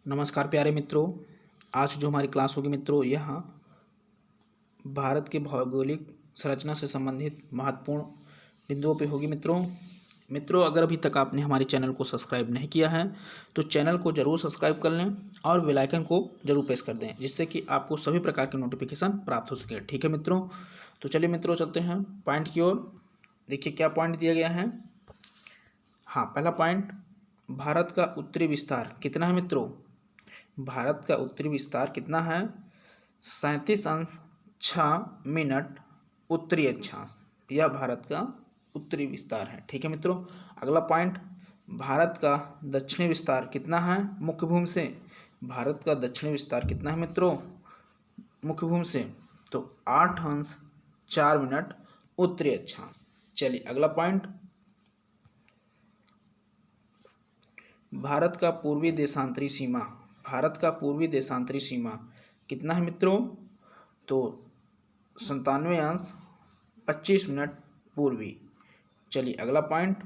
नमस्कार प्यारे मित्रों। आज जो हमारी क्लास होगी मित्रों, यह भारत के भौगोलिक संरचना से संबंधित महत्वपूर्ण बिंदुओं पे होगी मित्रों, अगर अभी तक आपने हमारे चैनल को सब्सक्राइब नहीं किया है तो चैनल को ज़रूर सब्सक्राइब कर लें और बेल आइकन को ज़रूर प्रेस कर दें, जिससे कि आपको सभी प्रकार के नोटिफिकेशन प्राप्त हो सके। ठीक है मित्रों, तो चलिए मित्रों चलते हैं पॉइंट की ओर। देखिए क्या पॉइंट दिया गया है। हाँ, पहला पॉइंट, भारत का उत्तरी विस्तार कितना है मित्रों। भारत का उत्तरी विस्तार कितना है? 37.6 उत्तरी अक्षांश, यह भारत का उत्तरी विस्तार है। ठीक है मित्रों। अगला पॉइंट, भारत का दक्षिणी विस्तार कितना है मुख्य भूमि से। भारत का दक्षिणी विस्तार कितना है मित्रों मुख्य भूमि से? तो 8.4 उत्तरी अक्षांश। चलिए अगला पॉइंट, भारत का पूर्वी देशांतरी सीमा, भारत का पूर्वी देशांतरी सीमा कितना है मित्रों? तो 97.25 पूर्वी। चलिए अगला पॉइंट,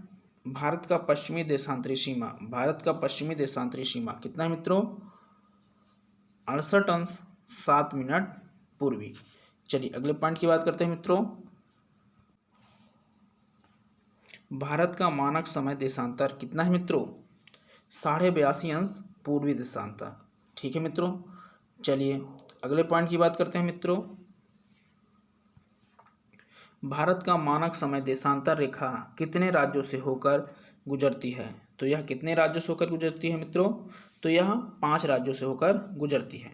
भारत का पश्चिमी देशांतरी सीमा, भारत का पश्चिमी देशांतरी सीमा कितना है मित्रों? 68.7 पूर्वी। चलिए अगले पॉइंट की बात करते हैं मित्रों, भारत का मानक समय देशांतर कितना है मित्रों? 82.5 पूर्वी देशांतर। ठीक है मित्रों। चलिए अगले पॉइंट की बात करते हैं मित्रों, भारत का मानक समय देशांतर रेखा कितने राज्यों से होकर गुजरती है? तो यह कितने राज्यों से होकर गुजरती है मित्रों? तो यह 5 राज्यों से होकर गुजरती है।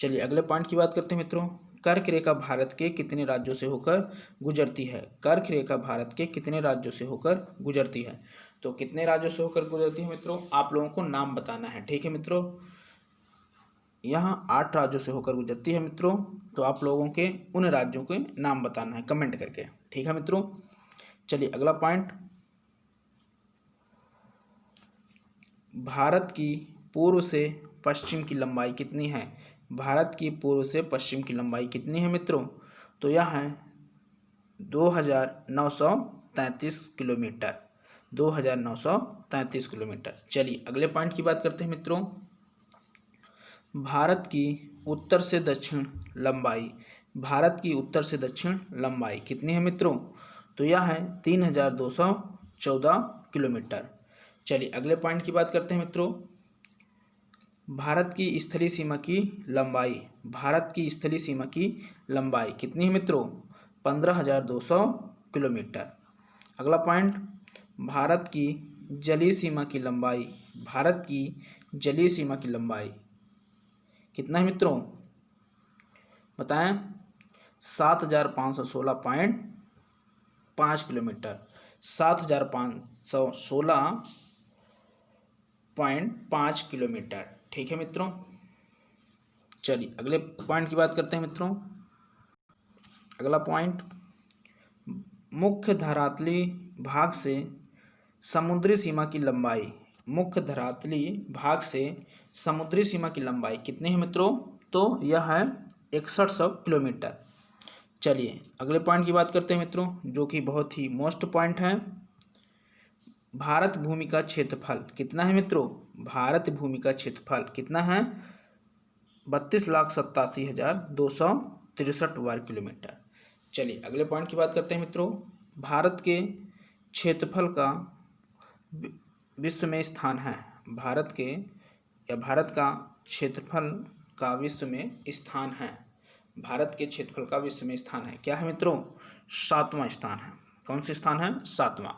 चलिए अगले पॉइंट की बात करते हैं मित्रों, कर्क रेखा भारत के कितने राज्यों से होकर गुजरती है? कर्क रेखा भारत के कितने राज्यों से होकर गुजरती है? तो कितने राज्यों से होकर गुजरती है मित्रों, आप लोगों को नाम बताना है। ठीक है मित्रों, यहाँ 8 राज्यों से होकर गुजरती है मित्रों, तो आप लोगों के उन राज्यों के नाम बताना है कमेंट करके। ठीक है मित्रों। चलिए अगला पॉइंट, भारत की पूर्व से पश्चिम की लंबाई कितनी है? भारत की पूर्व से पश्चिम की लंबाई कितनी है मित्रों? तो यह है 2933 किलोमीटर, 2933 किलोमीटर। चलिए अगले पॉइंट की बात करते हैं मित्रों, भारत की उत्तर से दक्षिण लंबाई, भारत की उत्तर से दक्षिण लंबाई कितनी है मित्रों? तो यह है 3214 किलोमीटर। चलिए अगले पॉइंट की बात करते हैं मित्रों, भारत की स्थलीय सीमा की लंबाई, भारत की स्थलीय सीमा की लंबाई कितनी है मित्रों? 15,200 किलोमीटर। अगला पॉइंट, भारत की जलीय सीमा की लंबाई, भारत की जलीय सीमा की लंबाई कितना है मित्रों? बताएं। 7,516.5 किलोमीटर, 7,516.5 किलोमीटर। ठीक है मित्रों। चलिए अगले पॉइंट की बात करते हैं मित्रों। अगला पॉइंट, मुख्य धरातली भाग से समुद्री सीमा की लंबाई, मुख्य धरातली भाग से समुद्री सीमा की लंबाई कितनी है मित्रों? तो यह है 6100 किलोमीटर। चलिए अगले पॉइंट की बात करते हैं मित्रों, जो कि बहुत ही मोस्ट पॉइंट है, भारत भूमि का क्षेत्रफल कितना है मित्रों? भारत भूमि का क्षेत्रफल कितना है? 32,87,263 वर्ग किलोमीटर। चलिए अगले पॉइंट की बात करते हैं मित्रों, भारत के क्षेत्रफल का विश्व में स्थान है, भारत के या भारत का क्षेत्रफल का विश्व में स्थान है, भारत के क्षेत्रफल का विश्व में स्थान है, क्या है मित्रों? 7वां स्थान है। कौन सा स्थान है? 7वां।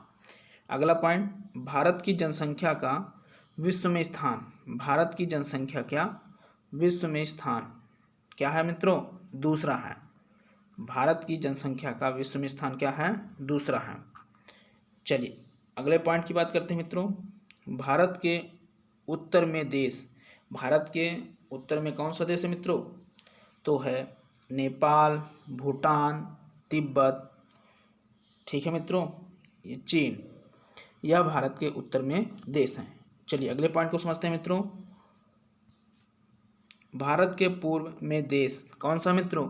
अगला पॉइंट, भारत की जनसंख्या का विश्व में स्थान, भारत की जनसंख्या क्या विश्व में स्थान क्या है मित्रों? दूसरा है। भारत की जनसंख्या का विश्व में स्थान क्या है? दूसरा है। चलिए अगले पॉइंट की बात करते हैं मित्रों, भारत के उत्तर में देश, भारत के उत्तर में कौन सा देश है मित्रों? तो है नेपाल, भूटान, तिब्बत। ठीक है मित्रों, ये चीन, यह भारत के उत्तर में देश हैं। चलिए अगले पॉइंट को समझते हैं मित्रों, भारत के पूर्व में देश कौन सा मित्रों?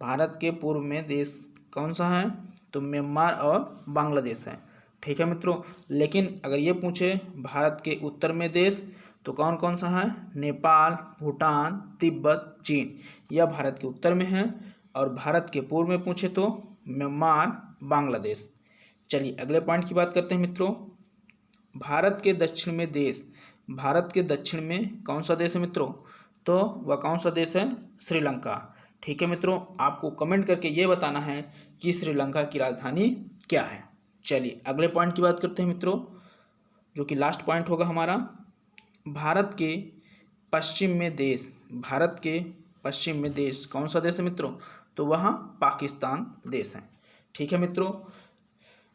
भारत के पूर्व में देश कौन सा है? तो म्यांमार और बांग्लादेश है। ठीक है मित्रों, लेकिन अगर ये पूछे भारत के उत्तर में देश, तो कौन कौन सा है? नेपाल, भूटान, तिब्बत, चीन, यह भारत के उत्तर में है। और भारत के पूर्व में पूछे तो म्यांमार, बांग्लादेश। चलिए अगले पॉइंट की बात करते हैं मित्रों। भारत के दक्षिण में कौन सा देश है मित्रों? तो वह कौन सा देश है? श्रीलंका। ठीक है मित्रों, आपको कमेंट करके ये बताना है कि श्रीलंका की राजधानी क्या है। चलिए अगले पॉइंट की बात करते हैं मित्रों, जो कि लास्ट पॉइंट होगा हमारा। भारत के पश्चिम में देश कौन सा देश है मित्रों? तो वह पाकिस्तान देश है। ठीक है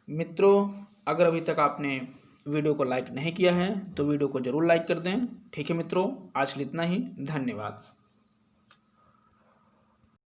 मित्रों, अगर अभी तक आपने वीडियो को लाइक नहीं किया है तो वीडियो को ज़रूर लाइक कर दें। ठीक है मित्रों, आज के लिए इतना ही। धन्यवाद।